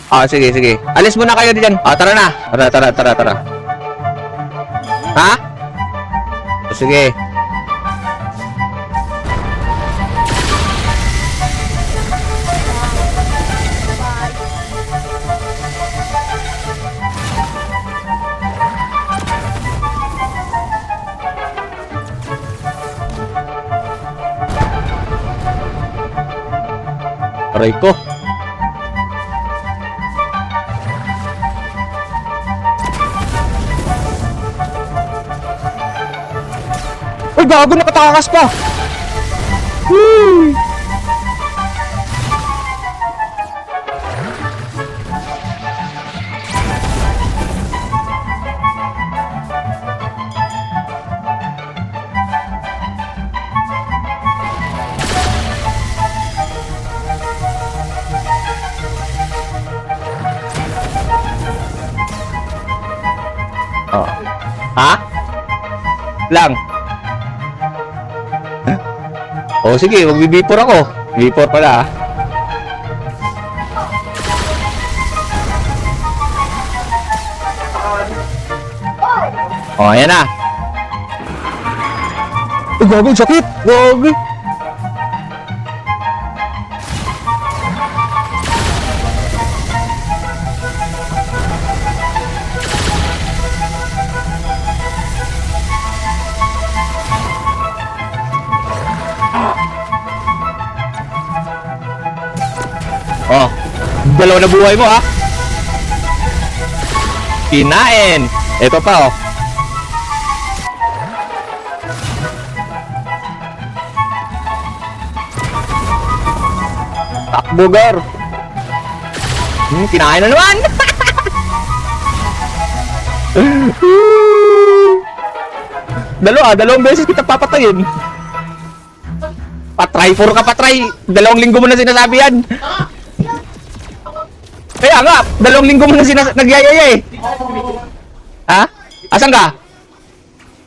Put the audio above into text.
Sige, sige. Alis muna kayo diyan. Tara na. Tara. Ha? Sige. Aray ko. Uy, bago nakatakas pa. Woo! Ha? Lang. Sige, magbi-B4 ako. B4 pala. Ayan na. Gago, sakit. Gago. Dalawa na buhay mo, ha? Kinain. Ito pa, Takbugar. Kinain na naman. Dalawang beses kita papatayin. Patry, puro ka patry. 2 linggo mo na sinasabi yan. Kaya nga, 2 linggo mo na nagyayaya eh. Ha? Asan ka?